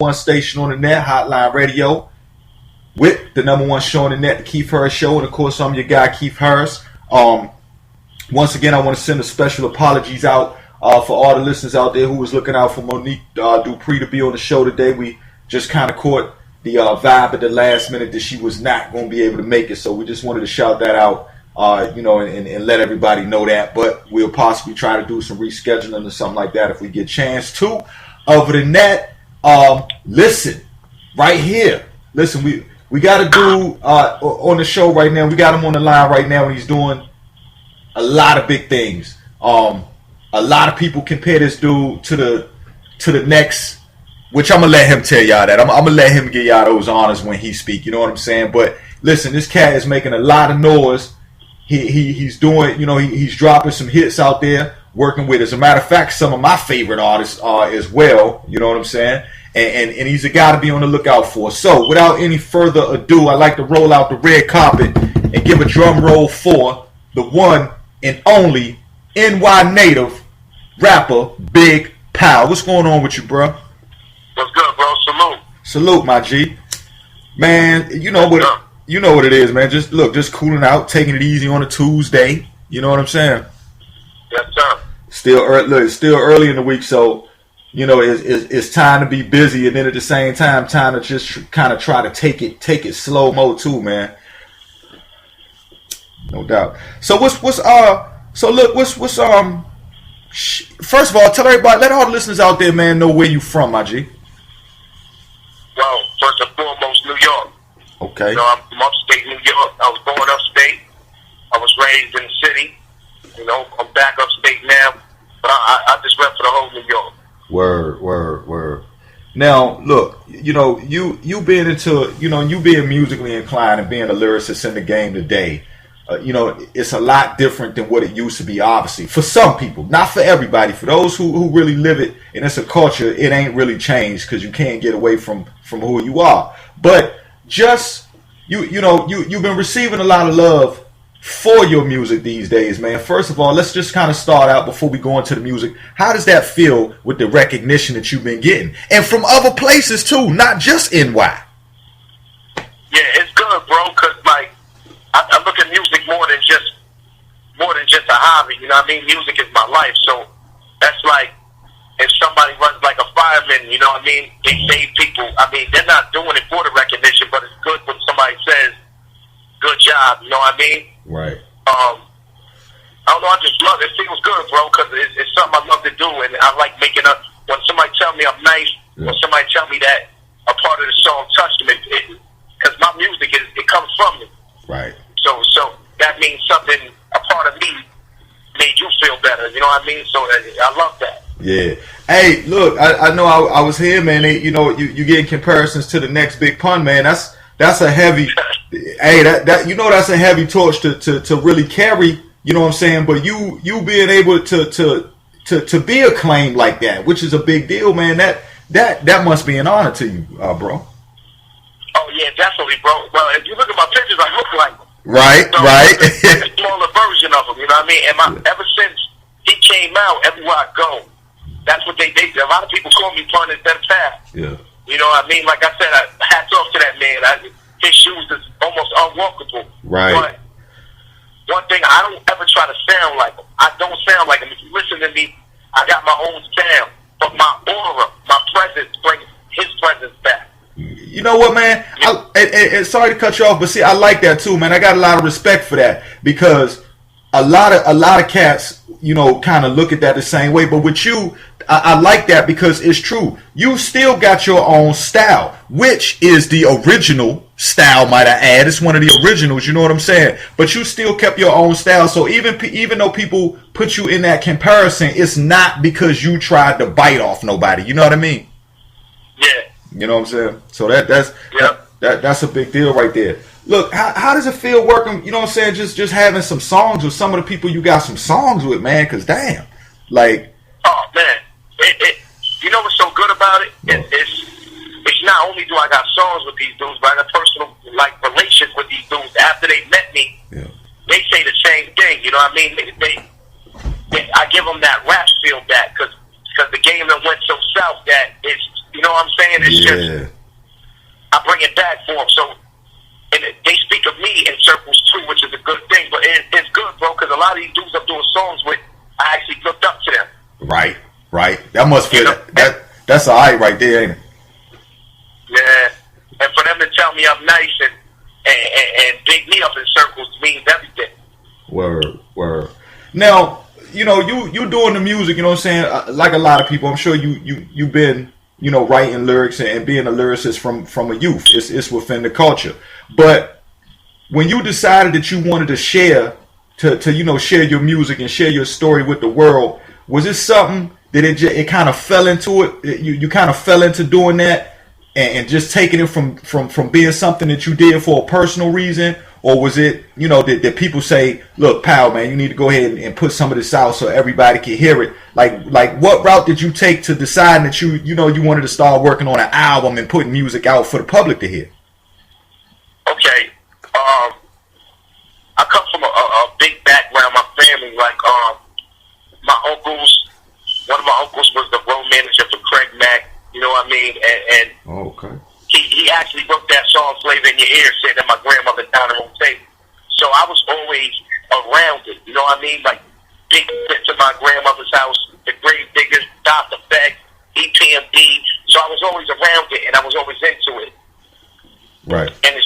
one station on the net, Hotline Radio, with the number one show on the net, the Keith Harris Show, and of course I'm your guy Keith Harris. Once again, I want to send a special apologies out for all the listeners out there who was looking out for Monique Dupree to be on the show today. We just kind of caught the vibe at the last minute that she was not going to be able to make it, so we just wanted to shout that out, and let everybody know that. But we'll possibly try to do some rescheduling or something like that if we get a chance to. Other than that, listen, right here. Listen, we got to do on the show right now. We got him on the line right now, and he's doing a lot of big things. A lot of people compare this dude to the next, which I'm gonna let him tell y'all that. I'm gonna let him get y'all those honors when he speak. You know what I'm saying? But listen, this cat is making a lot of noise. He's doing, he's dropping some hits out there, working with, as a matter of fact, some of my favorite artists as well. You know what I'm saying? And he's a guy to be on the lookout for. So without any further ado, I'd like to roll out the red carpet and give a drum roll for the one and only NY native rapper Big Pal. What's going on with you, bro? What's good, bro? Salute, my G. Man, you know what it is, man. Just cooling out, taking it easy on a Tuesday. You know what I'm saying? Yes, sir. Still early in the week, so it's time to be busy, and then at the same time to just kind of try to take it slow mo too, man. No doubt. So first of all, tell everybody, let all the listeners out there, man, know where you from, my G. Well, first and foremost, New York. Okay. I'm from upstate New York. I was born upstate. I was raised in the city. I'm back upstate now, but I just rep for the whole New York. Word. Now, look, you being into, you being musically inclined and being a lyricist in the game today, it's a lot different than what it used to be, obviously. For some people, not for everybody. For those who really live it, and it's a culture, it ain't really changed because you can't get away from who you are. But just, you've been receiving a lot of love for your music these days, man. First of all, let's just kind of start out before we go into the music. How does that feel with the recognition that you've been getting? And from other places, too, not just NY. Yeah, it's good, bro, because, I look at music more than just a hobby. You know what I mean? Music is my life. So that's like if somebody runs like a fireman, you know what I mean? They save people. I mean, they're not doing it for the recognition, but it's good when somebody says, "Good job." You know what I mean? Right. I don't know. I just love it. It feels good, bro, because it's something I love to do, and I like making up. When somebody tell me I'm nice, when somebody tell me that a part of the song touched me, because my music it comes from me. Right. So that means something, a part of me made you feel better. You know what I mean? So I love that. Yeah. Hey, look, I know I was here, man. You getting comparisons to the next big pun, man. That's a heavy. Hey, that's a heavy torch to really carry. You know what I'm saying? But you being able to be acclaimed like that, which is a big deal, man. That must be an honor to you, bro. Oh yeah, definitely, bro. Well, if you look at my pictures, I look like him. Right. A smaller version of him, you know what I mean? And ever since he came out, everywhere I go, that's what they did. A lot of people call me Pun instead of Pal. Yeah. You know what I mean? Like I said, hats off to that man. His shoes is almost unwalkable. Right. But one thing, I don't ever try to sound like him. I don't sound like him. If you listen to me, I got my own sound. But my aura, my presence brings his presence back. You know what, man? And sorry to cut you off, but see, I like that too, man. I got a lot of respect for that because a lot of cats, kind of look at that the same way. But with you, I like that because it's true. You still got your own style, which is the original style, might I add. It's one of the originals, you know what I'm saying? But you still kept your own style. So even though people put you in that comparison, it's not because you tried to bite off nobody. You know what I mean? Yeah. You know what I'm saying? So that's a big deal right there. Look, how does it feel working, you know what I'm saying, just having some songs with some of the people you got some songs with, man? Because damn, like... Oh, man. You know what's so good about it? It's not only do I got songs with these dudes, but I got personal, relations with these dudes. After they met me, they say the same thing, you know what I mean? I give them that rap feel back, because the game that went so south that it's, you know what I'm saying? it's just, I bring it back for them. So, and they speak of me in circles too, which is a good thing. But it's good, bro, because a lot of these dudes I'm doing songs with, I actually looked up to them. Right. That must feel that's all right there, ain't it? Yeah. And for them to tell me I'm nice and big me up in circles means everything. Word. Now, you doing the music, you know what I'm saying? Like a lot of people, I'm sure you've been, writing lyrics and being a lyricist from a youth. It's within the culture. But when you decided that you wanted to share share your music and share your story with the world, was it something that it kind of fell into it? You kind of fell into doing that and just taking it from being something that you did for a personal reason? Or was it, that people say, look, pal, man, you need to go ahead and put some of this out so everybody can hear it? Like what route did you take to decide that you wanted to start working on an album and putting music out for the public to hear? Okay. I come from a big background. My family, like, my uncles, one of my uncles was the road manager for Craig Mack, you know what I mean? And okay. He actually wrote that song "Flavor in Your Ear," saying that my grandmother down the road tape. So I was always around it, you know what I mean? Like, big trips to my grandmother's house, the Grave Diggers, Dr. Beck, EPMD. So I was always around it, and I was always into it. Right. And it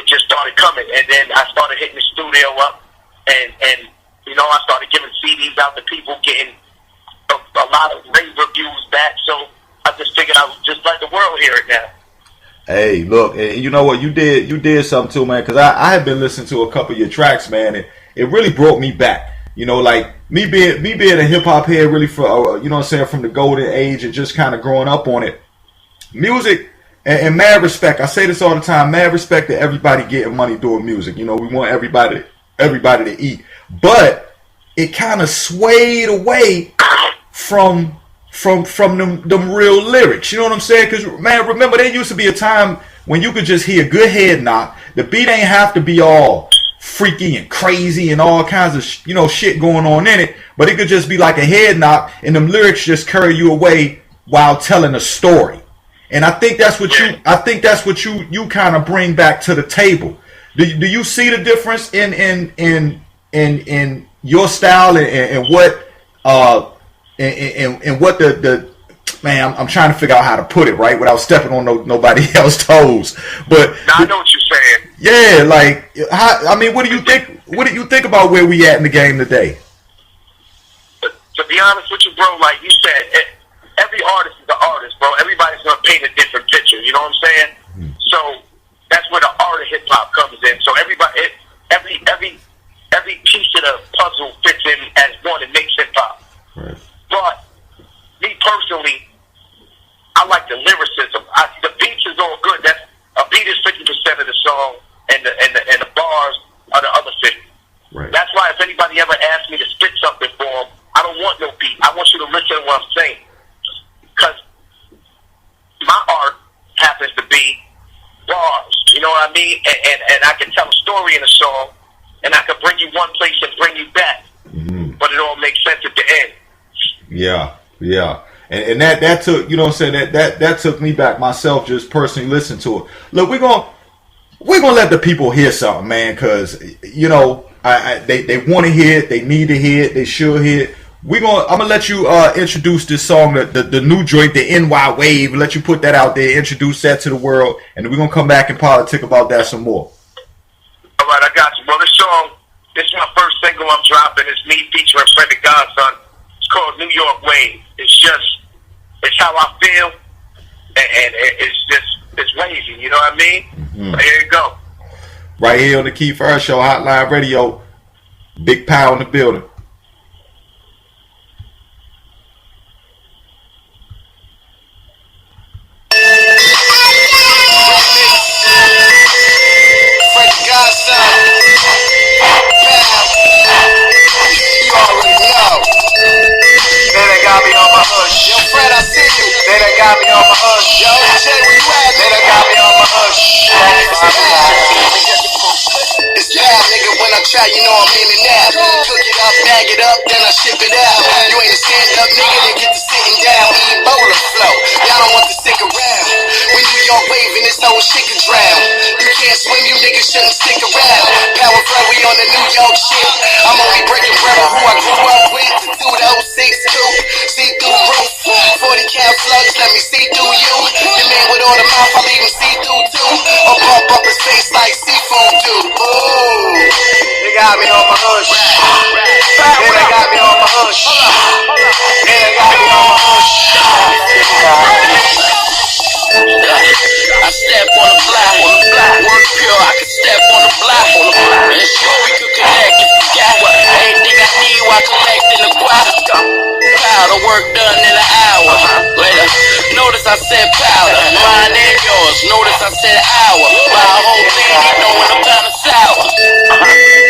just started coming, and then I started hitting the studio up, and I started giving CDs out to people, getting a lot of rave reviews back. So I just figured I would just let the world hear it now. Hey, look, and you know what? You did something too, man, because I had been listening to a couple of your tracks, man, and it really brought me back. Like me being a hip hop head, really for what I'm saying, from the golden age and just kind of growing up on it. Music and mad respect. I say this all the time. Mad respect to everybody getting money doing music. We want everybody to eat, but it kind of swayed away from them real lyrics, you know what I'm saying? Because, man, remember, there used to be a time when you could just hear a good head knock. The beat ain't have to be all freaky and crazy and all kinds of shit going on in it, but it could just be like a head knock, and them lyrics just carry you away while telling a story. And I think that's what you kind of bring back to the table. Do you see the difference in your style and what and what the man, I'm trying to figure out how to put it right without stepping on nobody else's toes. But now, I know what you're saying. Yeah, like what do you think? What do you think about where we at in the game today? To be honest with you, bro, like you said, every artist is an artist, bro. Everybody's gonna paint a different picture. You know what I'm saying? Mm-hmm. So that's where the art of hip hop comes in. So every piece of the puzzle fits in as one and makes hip hop. Right. But me personally, I like the lyricism. The beats is all good. That's a beat is 50% of the song, and the bars are the other 50. Right. That's why if anybody ever asks me to spit something for them, I don't want no beat. I want you to listen to what I'm saying, because my art happens to be bars. You know what I mean? And I can tell a story in a song, and I can bring you one place and bring you back. Mm-hmm. But it all makes sense at the end. Yeah. And that took, you know what I'm saying, that took me back myself, just personally listening to it. Look, we're gonna let the people hear something, man, because they want to hear it, they need to hear it, they should hear it. I'm gonna let you introduce this song, the new joint, the NY Wave. Let you put that out there, introduce that to the world, and we're gonna come back and politic about that some more. All right, I got you. Well, this is my first single I'm dropping. It's me featuring Fred Da Godson. It's called New York Wave. It's how I feel, and it's lazy. You know what I mean? Mm-hmm. Here you go. Right here on the Keith Harris Show, Hotline Radio. Big Power in the building. Fred Da Godson. You already know. They done got me on my hush. Yo, Fred, I see you. They done got me on my hush. Yo, Jay, where you at? They done got me on my hush. It's bad, nigga, when I child, you know I'm in and out. Cook it up, bag it up, then I ship it out. You ain't a stand-up nigga, then get to sitting down. Ebola flow, y'all don't want to stick around. When New York waving, this whole shit can drown. You can't swim, you niggas shouldn't stick around. Power flow, we on the New York shit. I'm only breaking bread with who I grew up with. The 2062, see through roof. 40 cal slugs, let me see through you. The man with all the mouth, I'll even see through too. Or pump up his face like seafood do. Ooh, they got me on my hush. Then they got me on my hush. Then they got me on my hush. I step on the block, work pure, I can step on the block, and sure we could connect if you got what. Everything I need, I collect in the guap. Powder work done in an hour. Later, notice I said powder, mine and yours. Notice I said hour. My whole thing, they know when I'm kinda sour.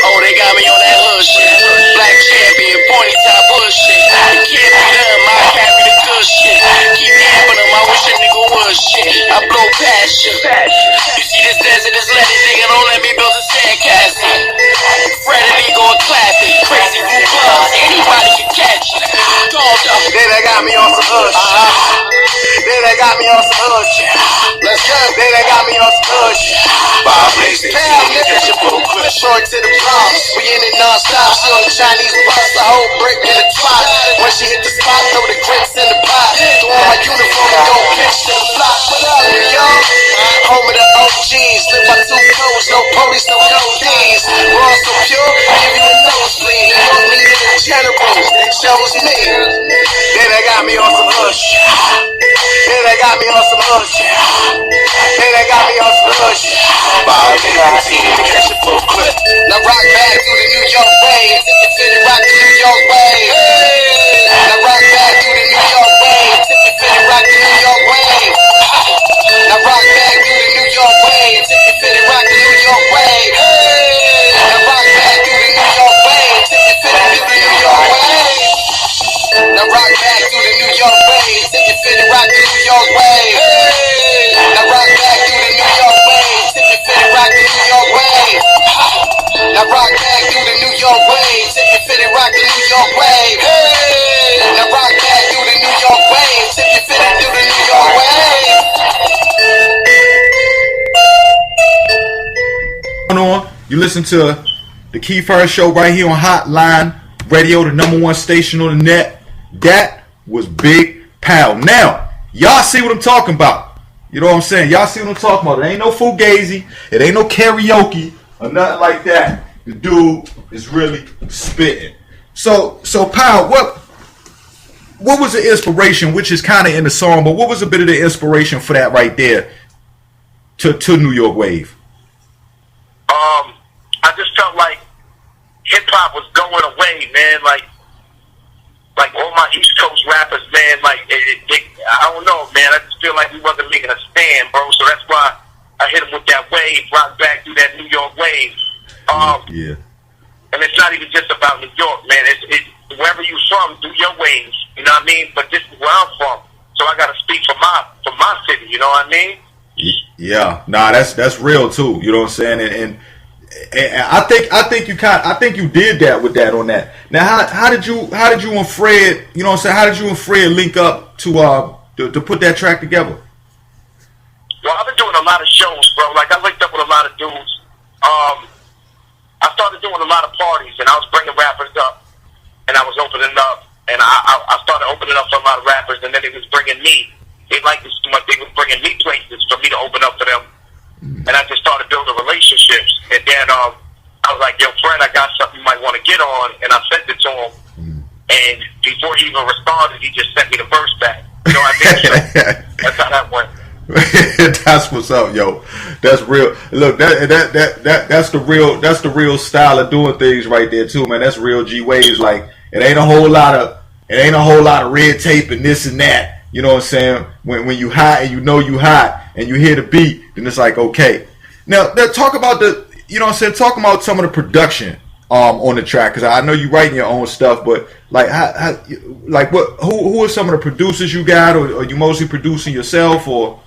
Oh, they got me on that hood shit. Black champion, pointy top hood shit. It can't be done, I carry the good shit. Keep yapping them, I wish a nigga would shit. I blow past you. You see this desert, this let it nigga, don't let me build a sandcastle. Fred and Ego are clapping. Crazy blue clubs, anybody can catch it. Then they got me on some hush. Then they got me on some hush. Let's go. Then they got me on some hush. Bob Lazy, catch a boat, short to the Bronx. We in it non-stop. She on the Chinese bus, a whole brick in the twat. When she hit the spot, throw the grits in the pot. Throw on my uniform and go pitch to the block. What up, New York? Home of the OGs. Live by 2 codes, no police, no codeines. We're all so pure, give you a nosebleed. New York leader in general, shows me. Then they got me on some hush. Then they got me on some hush. Then they got me on some hush. Bob, they got me to catch a full clip. Now rock back through the New York waves. If you fit it, rock the New York waves. Now rock back through the New York waves. If you fit it, rock the New York waves. Now rock back through the New York waves. If you fit it, rock the New York waves. Now rock back through the New York waves. If you fit it, through the New York waves. Now rock back through the New York waves. If you fit it, rock the New York waves. Now rock back through the New York waves. If you fit it, rock the New York waves. Now rock back through the New York waves. If you fit it, rock the New York waves. Now rock back through the New York waves. If you fit it, through the New York waves. On, you listen to the Keith Harris Show right here on Hotline Radio, the #1 station on the net. That was Big Pal. Now, y'all see what I'm talking about. You know what I'm saying? Y'all see what I'm talking about. It ain't no fugazi. It ain't no karaoke or nothing like that. The dude is really spitting. So Pal, what was the inspiration, which is kind of in the song, but what was a bit of the inspiration for that right there to New York Wave? I just felt like hip hop was going away, man. Like all my East Coast rappers, man. I don't know, man. I just feel like we wasn't making a stand, bro. So that's why I hit him with that wave, rock back through that New York wave. Yeah. And it's not even just about New York, man. It's wherever you from, do your waves. You know what I mean? But this is where I'm from, so I gotta speak for my city. You know what I mean? Yeah. Nah, that's real too. You know what I'm saying? And I think you did that with that on that. Now, how did you and Fred, you know what I'm saying? How did you and Fred link up to put that track together? Well, I've been doing a lot of shows, bro. Like, I linked up with a lot of dudes. I started doing a lot of parties, and I was bringing rappers up, and I was opening up, and I started opening up for a lot of rappers, and then they was bringing me. They liked this too much. They was bringing me places for me to open up for them, and I just started building relationships. And then I was like, yo, Fred, I got something you might want to get on, and I sent it to him. And before he even responded, he just sent me the verse back. You know what I mean? So that's how that went. That's what's up, yo. That's real. Look, that's the real style of doing things right there too, man. That's real G waves. Like, it ain't a whole lot of red tape and this and that. You know what I'm saying? When you hot and you know you hot and you hear the beat, then it's like, okay. Now talk about you know what I'm saying? Talk about some of the production on the track, because I know you writing your own stuff, but like who are some of the producers you got, or are you mostly producing yourself, or?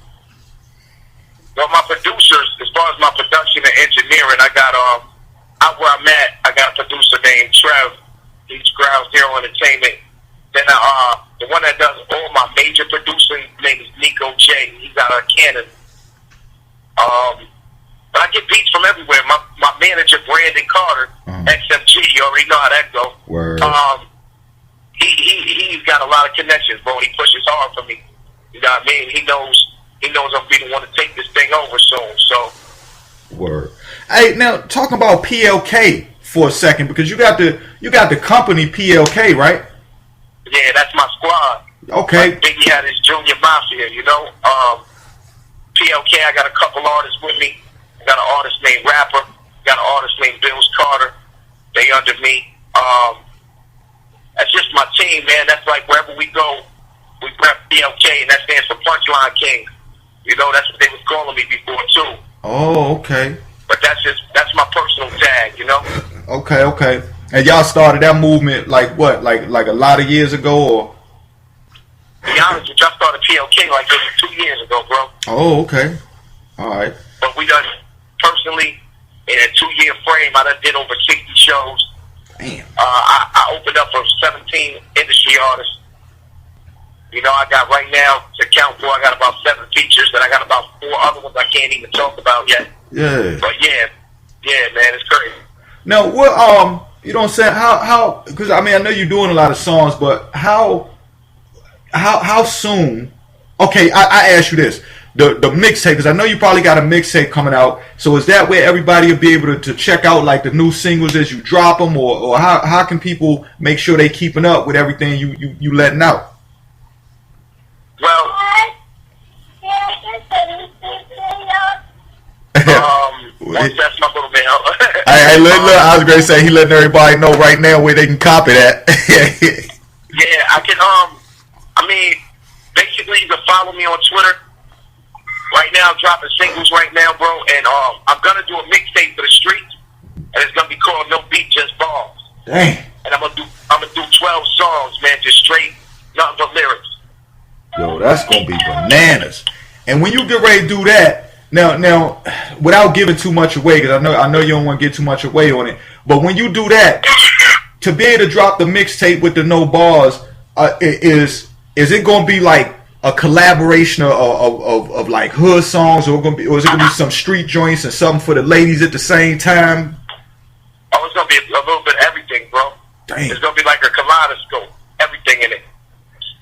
Well, my producers, as far as my production and engineering, I got out where I'm at, I Ground Zero Entertainment. Then the one that does all my major producing, his name is Nico J. He's out of Canada. But I get beats from everywhere. My manager, Brandon Carter, XMG, you already know how that goes. Word. He's got a lot of connections, bro. He pushes hard for me. You know what I mean? He knows I'm be the one to take this thing over soon. So. Word. Hey, now talking about PLK for a second, because you got the company PLK, right? Yeah, that's my squad. Okay. Like Biggie had his Junior Mafia, you know. PLK, I got a couple artists with me. I got an artist named Rapper. Got an artist named Bills Carter. They under me. That's just my team, man. That's like wherever we go, we rep PLK, and that stands for Punchline King. You know, that's what they was calling me before too. Oh, okay. But that's my personal tag, you know. Okay. And y'all started that movement like what? Like a lot of years ago, or? To be honest with you, I started PLK like maybe 2 years ago, bro. Oh, okay. All right. But we done personally in a 2-year frame. I done did over 60 shows. Damn. I opened up for 17 industry artists. You know, I got right now to count for. I got about 7 features, and I got about 4 other ones I can't even talk about yet. Yeah. But yeah, man, it's crazy. Now, what you know what I'm saying? How? Because I mean, I know you're doing a lot of songs, but how soon? Okay, I ask you this: the mixtape, because I know you probably got a mixtape coming out. So is that where everybody will be able to check out like the new singles as you drop them, or how can people make sure they keeping up with everything you letting out? Well, that's my little man. I was going to say he letting everybody know right now where they can copy that. Yeah, I can. I mean, basically, you can follow me on Twitter. Right now, I'm dropping singles right now, bro, and I'm gonna do a mixtape for the streets, and it's gonna be called No Beat Just Balls. Dang. And I'm gonna do 12 songs, man, just straight, nothing but lyrics. Yo, that's gonna be bananas. And when you get ready to do that, now, without giving too much away, because I know you don't want to get too much away on it, but when you do that, to be able to drop the mixtape with the no bars, is it gonna be like a collaboration of like hood songs, or is it gonna be some street joints and something for the ladies at the same time? Oh, it's gonna be a little bit of everything, bro. Dang. It's gonna be like a kaleidoscope, everything in it.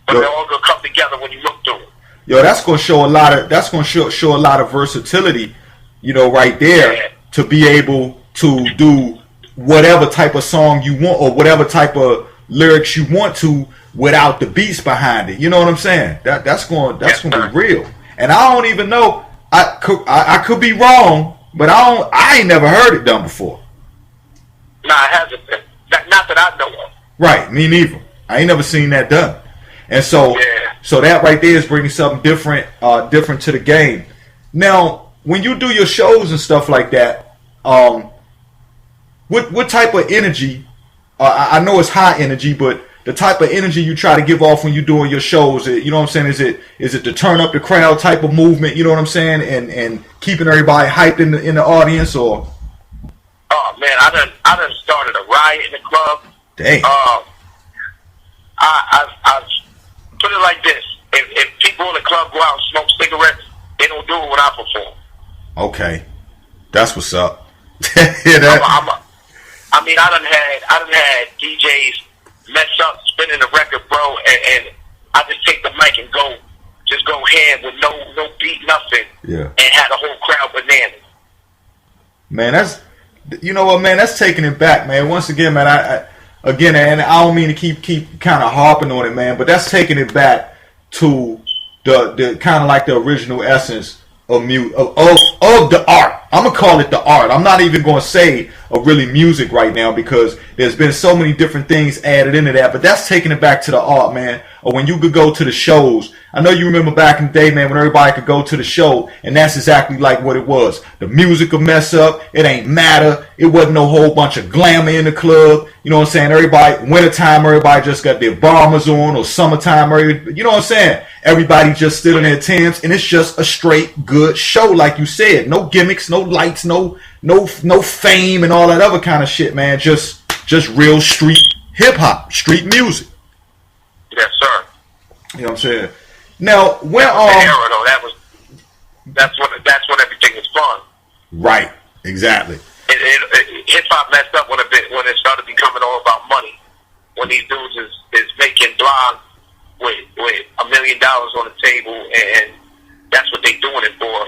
But they're all gonna come together when you look through it. Yo, that's gonna show a lot of versatility, you know, right there, yeah, to be able to do whatever type of song you want or whatever type of lyrics you want to without the beats behind it. You know what I'm saying? That's gonna be real. And I don't even know. I could be wrong, but I ain't never heard it done before. Nah, it hasn't been. Not that I know of. Right, me neither. I ain't never seen that done. And so, yeah. So that right there is bringing something different to the game. Now, when you do your shows and stuff like that, what type of energy? I know it's high energy, but the type of energy you try to give off when you're doing your shows, you know what I'm saying? Is it to turn up the crowd type of movement? You know what I'm saying? And keeping everybody hyped in the audience, or? Oh man, I done started a riot in the club. Dang. I've put it like this: if people in the club go out and smoke cigarettes, they don't do it when I perform. Okay, that's what's up. I mean, I done had DJs mess up spinning the record, bro, and I just take the mic and go ham with no beat, nothing. Yeah. And had the whole crowd bananas. Man, you know what, man, that's taking it back, man. Once again, man, and I don't mean to keep kind of harping on it, man, but that's taking it back to the kind of like the original essence of the art. I'm gonna call it the art. I'm not even gonna say really music right now, because there's been so many different things added into that. But that's taking it back to the art, man. Or when you could go to the shows. I know you remember back in the day, man, when everybody could go to the show, and that's exactly like what it was. The music would mess up. It ain't matter. It wasn't no whole bunch of glamour in the club. You know what I'm saying? Everybody, wintertime, everybody just got their bombers on, or summertime, you know what I'm saying? Everybody just stood in their tents, and it's just a straight good show, like you said. No gimmicks, no lights, no fame, and all that other kind of shit, man. Just real street hip hop, street music. Yes, sir. You know what I'm saying? Now, when that was the era, though. That's when everything was fun. Right. Exactly. Hip hop messed up when it started becoming all about money. When these dudes is making blogs with $1 million on the table, and that's what they doing it for.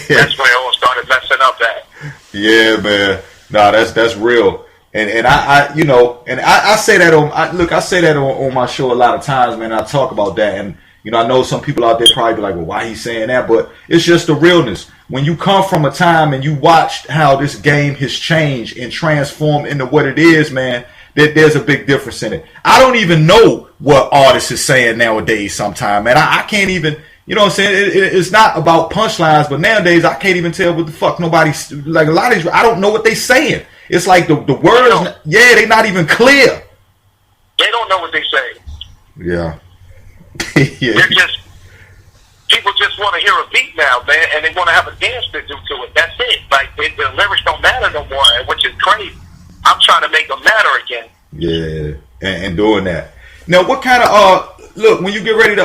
That's where it all started messing up at. Yeah, man. No, that's real. And I you know, and I say that I say that on my show a lot of times, man. I talk about that, and you know, I know some people out there probably be like, well, why he's saying that? But it's just the realness. When you come from a time and you watched how this game has changed and transformed into what it is, man, there's a big difference in it. I don't even know what artists is saying nowadays sometimes, man. I can't even, you know what I'm saying? It's not about punchlines, but nowadays I can't even tell what the fuck nobody's, like a lot of these, I don't know what they saying. It's like the words, yeah, they not even clear. They don't know what they say. Yeah. Yeah. They're just, people just want to hear a beat now, man, and they want to have a dance to do to it. That's it. Like, the lyrics don't matter no more, which is crazy. I'm trying to make them matter again. Yeah, and doing that. Now, what kind of, look, when you get ready to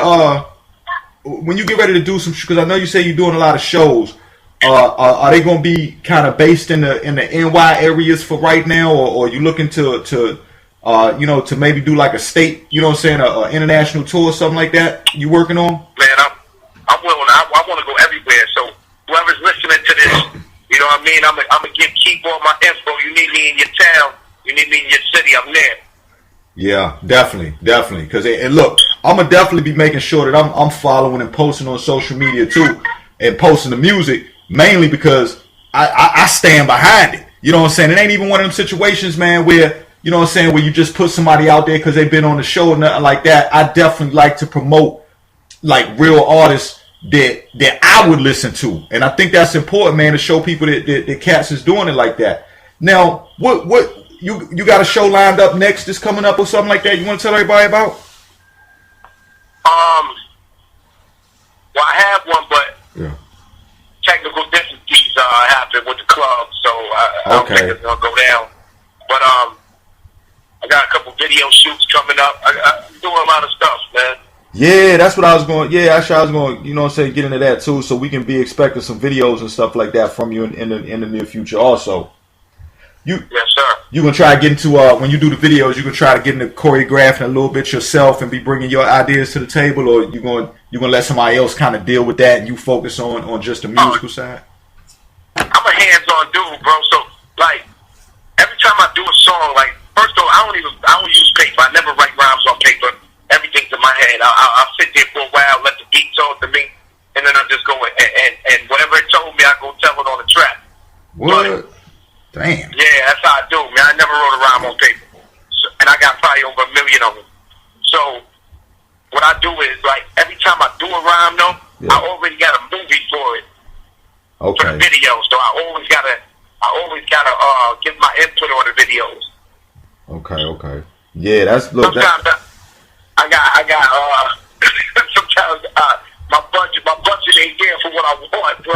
do some, because I know you say you're doing a lot of shows, are they going to be kind of based in the NY areas for right now, or you looking to you know, to maybe do like a state, you know what I'm saying, a international tour or something like that you working on? Man, I'm willing. I want to go everywhere. So whoever's listening to this, you know what I mean? I'm gonna keep all my info. You need me in your town. You need me in your city. I'm there. Yeah, definitely. Because and look, I'm gonna definitely be making sure that I'm following and posting on social media too, and posting the music mainly because I stand behind it. You know what I'm saying? It ain't even one of them situations, man, where, you know what I'm saying, where you just put somebody out there because they've been on the show or nothing like that. I definitely like to promote like real artists that I would listen to, and I think that's important, man, to show people that cats is doing it like that. Now, what you got a show lined up next that's coming up or something like that you want to tell everybody about? Well, I have one, but technical difficulties happened with the club, so I don't think it's gonna go down. But I got a couple video shoots coming up. I'm doing a lot of stuff, man. Yeah, that's what I was going. Yeah, actually, I was going. You know what I'm saying, get into that too, so we can be expecting some videos and stuff like that from you in the near future. Also, yes, sir. You gonna try to get into when you do the videos, you gonna try to get into choreographing a little bit yourself and be bringing your ideas to the table, or you gonna let somebody else kind of deal with that and you focus on just the musical side? I'm a hands-on dude, bro. So like every time I do a song, like first of all, I don't use paper. I never write rhymes on paper. Everything's in my head. I'll sit there for a while, let the beat talk to me, and then I'll just go and whatever it told me, I go tell it on the track. What? But, damn. Yeah, that's how I do, man. I never wrote a rhyme on paper, and I got probably over 1 million of them. So what I do is like every time I do a rhyme, though, I already got a movie for it. For the video, so I always gotta give my input on the videos. Okay. Yeah, that's look. Sometimes I got sometimes my budget ain't there for what I want, bro.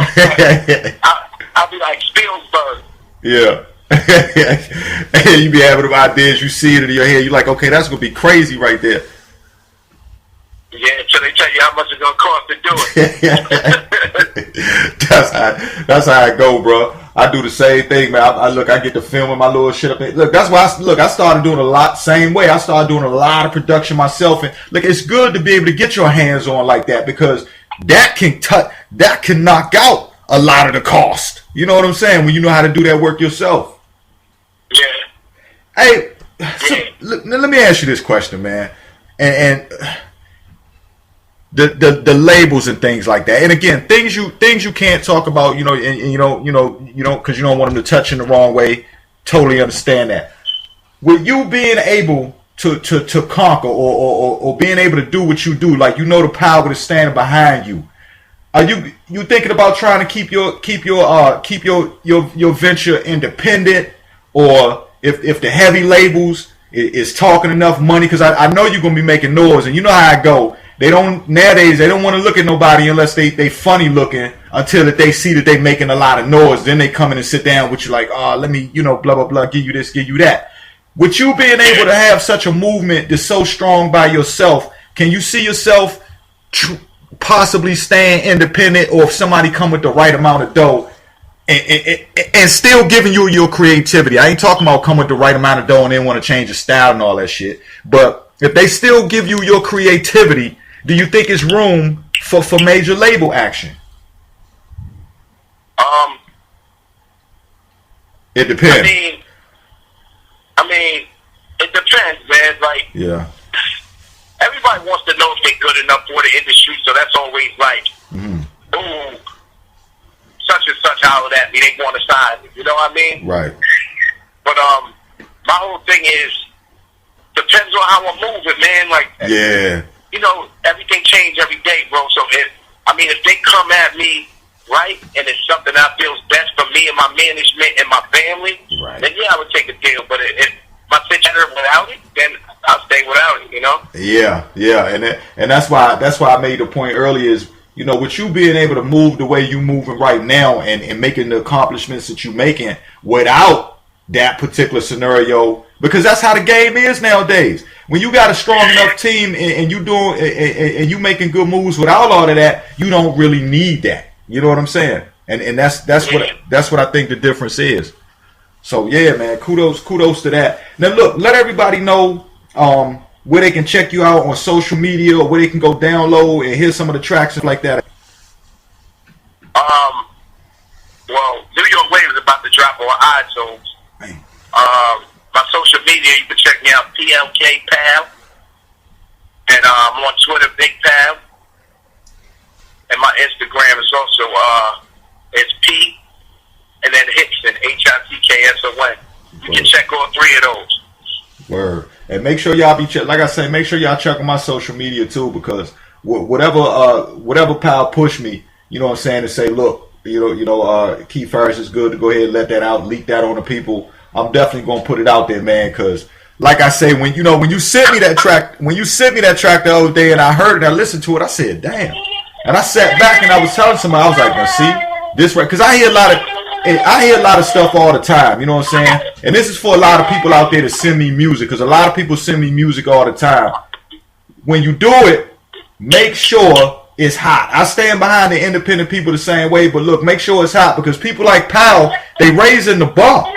I'll be like Spielberg. Yeah. You be having them ideas, you see it in your head, you're like, okay, that's gonna be crazy right there. Yeah, until they tell you how much it's gonna cost to do it. That's how I go, bro. I do the same thing, man. I get to filming my little shit up there. Look, that's why I started doing a lot same way. I started doing a lot of production myself, and look, it's good to be able to get your hands on like that because that can knock out a lot of the cost. You know what I'm saying? When you know how to do that work yourself. Yeah. Hey, so, let me ask you this question, man, and the labels and things like that, and again, things you can't talk about, you know, and you don't because you don't want them to touch in the wrong way. Totally understand that. With you being able to conquer or being able to do what you do, like, you know, the power that's standing behind you. Are you thinking about trying to keep your venture independent, or if the heavy labels is talking enough money? Because I know you're gonna be making noise, and you know how I go. Nowadays they don't want to look at nobody unless they funny looking until that they see that they making a lot of noise. Then they come in and sit down with you like, let me, you know, blah blah blah, give you this, give you that. with you being able to have such a movement that's so strong by yourself, can you see yourself possibly staying independent, or if somebody come with the right amount of dough and still giving you your creativity? I ain't talking about come with the right amount of dough and then want to change your style and all that shit. But if they still give you your creativity, do you think it's room for major label action? It depends. I mean, it depends, man. Like, yeah, everybody wants to know if they're good enough for the industry, so that's always like, ooh, such and such hollered at me, they want to sign me. You know what I mean? Right. But my whole thing is, depends on how I'm moving, man. Like, yeah, you know, everything changes every day, bro. So if they come at me right, and it's something I feel is best for me and my management and my family, right, then yeah, I would take a deal. But if my situation without it, then I'll stay without it. You know? Yeah, and that's why I made the point earlier is, you know, with you being able to move the way you moving right now and making the accomplishments that you're making without that particular scenario, because that's how the game is nowadays. When you got a strong enough team and you doing and you making good moves without all of that, you don't really need that. You know what I'm saying? And that's what I think the difference is. So yeah, man, kudos to that. Now look, let everybody know where they can check you out on social media, or where they can go download and hear some of the tracks and like that. Well, New York Wave is about to drop on iTunes. Man. My social media, you can check me out, PLK and I'm on Twitter, Big Pal. And my Instagram is also it's P and then Hickson, HICKSON. You can check all three of those. Word. And make sure y'all like I say, make sure y'all check on my social media too, because whatever Pal push me, you know what I'm saying, to say, look, Keith Harris is good, to go ahead and let that out, leak that on the people. I'm definitely gonna put it out there, man, because like I say, when you sent me that track, the other day, and I heard it, I listened to it, I said, damn. And I sat back and I was telling somebody, I was like, now see, this right, because I hear a lot of stuff all the time, you know what I'm saying? And this is for a lot of people out there to send me music, because a lot of people send me music all the time. When you do it, make sure it's hot. I stand behind the independent people the same way, but look, make sure it's hot, because people like Powell, they raising the bar.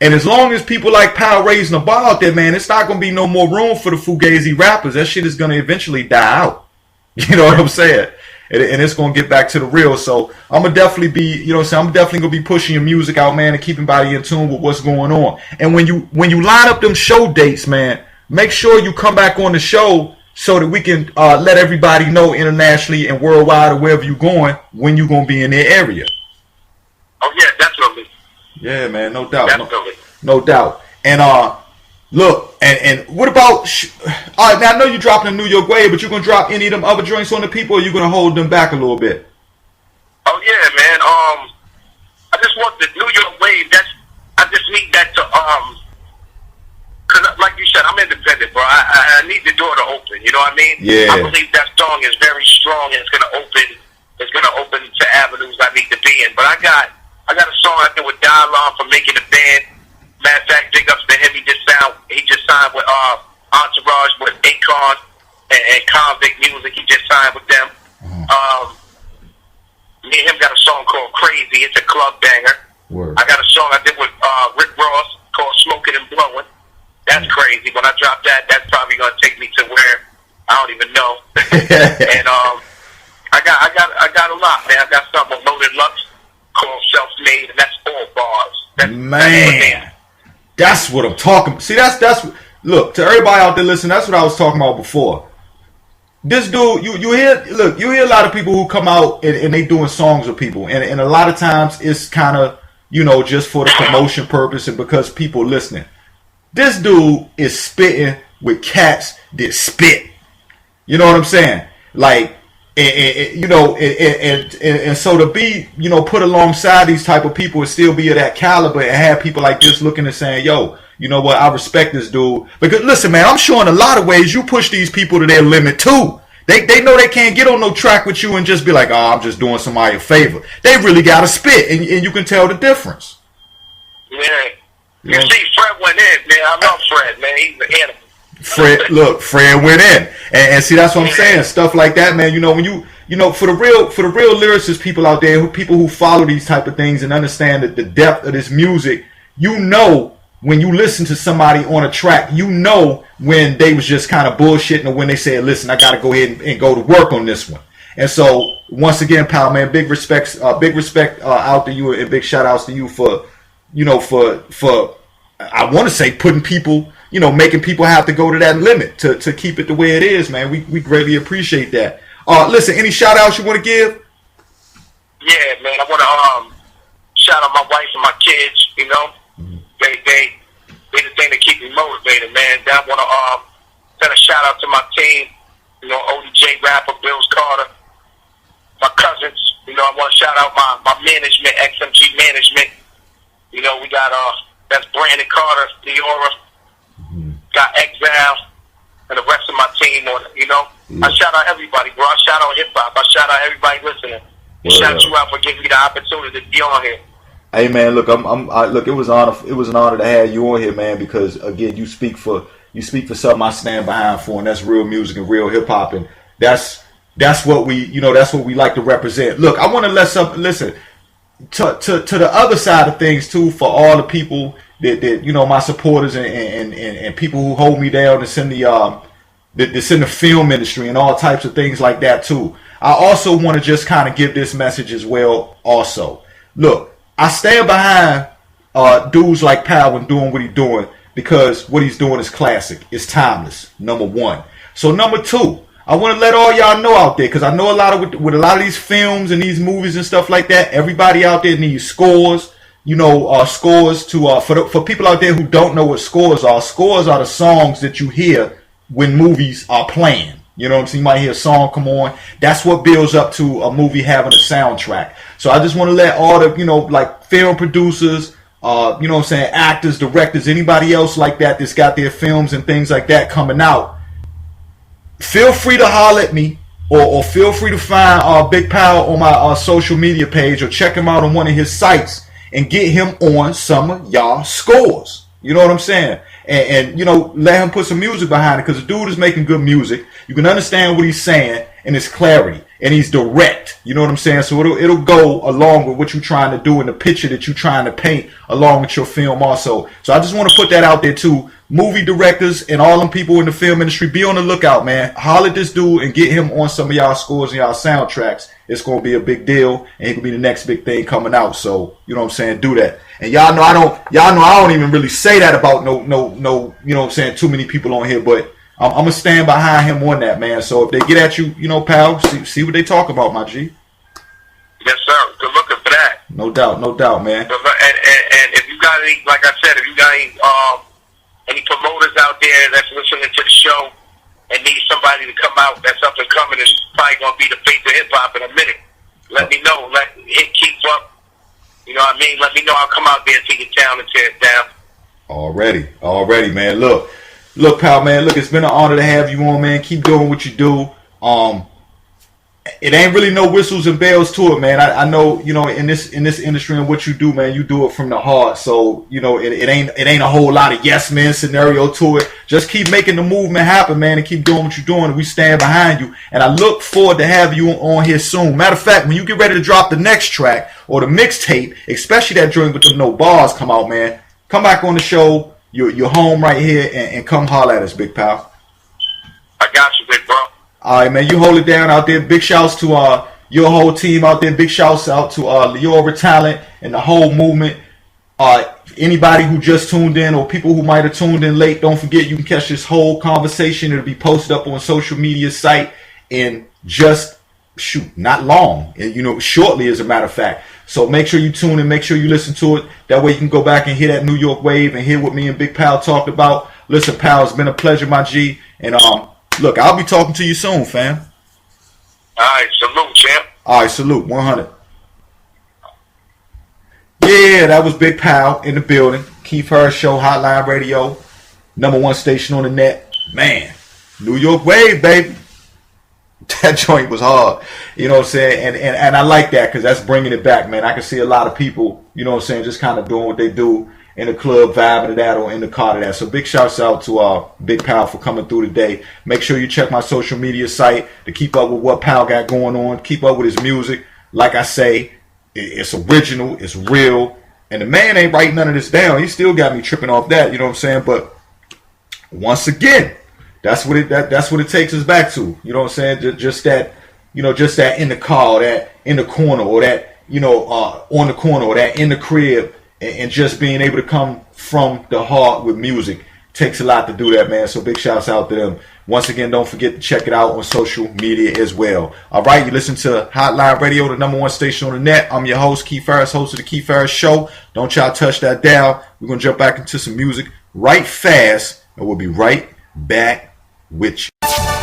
And as long as people like Powell raising the bar out there, man, it's not going to be no more room for the fugazi rappers. That shit is going to eventually die out. You know what I'm saying? And it's going to get back to the real. So I'm going to definitely be, you know what I'm saying, I'm definitely going to be pushing your music out, man, and keeping everybody in tune with what's going on. And when you line up them show dates, man, make sure you come back on the show so that we can let everybody know internationally and worldwide, or wherever you're going, when you're going to be in their area. Oh, yeah, definitely. Yeah, man, no doubt. Definitely. No doubt. And look, and what about, all right, now I know you're dropping a New York Wave, but you're going to drop any of them other joints on the people, or you're going to hold them back a little bit? Oh, yeah, man. I just want the New York Wave. I just need that to, because like you said, I'm independent, bro. I need the door to open, you know what I mean? Yeah. I believe that song is very strong, and it's going to open to avenues I need to be in. But I got a song I did with Dialogue for making the band. Matter of fact, big ups to him. He just signed with Entourage with Akon and Convict Music. He just signed with them. Me and him got a song called Crazy. It's a club banger. Word. I got a song I did with Rick Ross called Smoking and Blowing. That's crazy. When I drop that, that's probably gonna take me to where I don't even know. And I got a lot, man. I got something with Loaded Lux called Self Made, and that's all bars. Man. That's what I'm talking about. See, that's look, to everybody out there listening, that's what I was talking about before. This dude, you hear a lot of people who come out and they doing songs with people, and a lot of times it's kind of, just for the promotion purpose and because people listening. This dude is spitting with cats that spit. You know what I'm saying? Like, and so to be, put alongside these type of people and still be of that caliber and have people like this looking and saying, yo, you know what, I respect this dude. Because listen, man, I'm sure in a lot of ways you push these people to their limit too. They know they can't get on no track with you and just be like, oh, I'm just doing somebody a favor. They really got to spit, and you can tell the difference. Yeah. You see, Fred went in, man. I love Fred, man. He's an animal. Fred went in, and see, that's what I'm saying. Stuff like that, man. When for the real lyricists, people out there, people who follow these type of things and understand the depth of this music, when you listen to somebody on a track, when they was just kind of bullshitting, or when they said, "Listen, I got to go ahead and go to work on this one." And so, once again, pal, man, big respect out to you, and big shout outs to you for I want to say putting people, making people have to go to that limit to keep it the way it is, man. We greatly appreciate that. Listen, any shout outs you want to give? Yeah, man, I want to shout out my wife and my kids. They the thing that keep me motivated, man. I want to send a shout out to my team. ODJ Rapper, Bills Carter, my cousins. I want to shout out my management, XMG Management. We got that's Brandon Carter, Leora, got Exile, and the rest of my team. I shout out everybody, bro. I shout out hip hop. I shout out everybody listening. Shout you out for giving me the opportunity to be on here. Hey man, look, look. It was an honor to have you on here, man. Because again, you speak for something I stand behind for, and that's real music and real hip hop, and that's what we like to represent. Look, I want to listen to the other side of things too, for all the people that my supporters and people who hold me down, that's in the film industry and all types of things like that too. I also want to just kind of give this message as well. Also, look. I stand behind dudes like Powell and doing what he's doing, because what he's doing is classic. It's timeless, number one. So number two, I want to let all y'all know out there, because I know a lot of with a lot of these films and these movies and stuff like that, everybody out there needs scores. Scores to for people out there who don't know what scores are. Scores are the songs that you hear when movies are playing. You know what I'm saying? You might hear a song come on. That's what builds up to a movie having a soundtrack. So I just want to let all the, like film producers, actors, directors, anybody else like that's got their films and things like that coming out, feel free to holler at me, or feel free to find Big Power on my social media page, or check him out on one of his sites and get him on some of y'all scores. You know what I'm saying? And let him put some music behind it, because the dude is making good music. You can understand what he's saying, and it's clarity, and he's direct. You know what I'm saying? So it'll go along with what you're trying to do and the picture that you're trying to paint along with your film also. So I just want to put that out there too. Movie directors and all them people in the film industry, be on the lookout, man. Holler at this dude and get him on some of y'all scores and y'all soundtracks. It's going to be a big deal, and it could be the next big thing coming out. So, you know what I'm saying? Do that. And y'all know I don't even really say that about no, you know what I'm saying, too many people on here, but I'm going to stand behind him on that, man. So if they get at you, pal, see what they talk about, my G. Yes, sir. Good looking for that. No doubt, man. And if you got any, like I said, if you got any promoters out there that's listening to the show and need somebody to come out that's up and coming and probably going to be the face of hip-hop in a minute, let me know. Hit Keith up. You know what I mean? Let me know. I'll come out there to your town and tear it down. Already, man. Look, pal, man. Look, it's been an honor to have you on, man. Keep doing what you do. It ain't really no whistles and bells to it, man. I know, in this industry and what you do, man, you do it from the heart. So, it ain't a whole lot of yes man scenario to it. Just keep making the movement happen, man, and keep doing what you're doing. And we stand behind you. And I look forward to have you on here soon. Matter of fact, when you get ready to drop the next track or the mixtape, especially that joint with the no bars come out, man, come back on the show. You're home right here, and come holler at us, big pal. I got you, big bro. All right, man. You hold it down out there. Big shouts to your whole team out there. Big shouts out to Leora Talent and the whole movement. Anybody who just tuned in, or people who might have tuned in late, don't forget you can catch this whole conversation. It'll be posted up on social media site in just not long. Shortly, as a matter of fact. So make sure you tune in. Make sure you listen to it. That way you can go back and hear that New York wave and hear what me and Big Pal talked about. Listen, pal, it's been a pleasure, my G. And look, I'll be talking to you soon, fam. All right, salute, champ. All right, salute, 100. Yeah, that was Big Pal in the building. Keith Harris Show, Hotline Radio, #1 station on the net. Man, New York wave, baby. That joint was hard. You know what I'm saying? And I like that, because that's bringing it back, man. I can see a lot of people, you know what I'm saying, just kind of doing what they do. in the club vibing to that or in the car to that. So big shouts out to Big Pal for coming through today. Make sure you check my social media site to keep up with what Pal got going on. Keep up with his music. Like I say, it's original, it's real, and the man ain't writing none of this down. He still got me tripping off that, you know what I'm saying? But once again, that's what it takes us back to. You know what I'm saying? Just that, just that in the car, or that in the corner, or that, on the corner, or that in the crib, and just being able to come from the heart with music takes a lot to do that, man. So big shouts out to them. Once again, don't forget to check it out on social media as well. All right, you listen to Hotline Radio, the #1 station on the net. I'm your host, Keith Harris, host of the Keith Harris Show. Don't y'all touch that dial. We're going to jump back into some music right fast, and we'll be right back with you.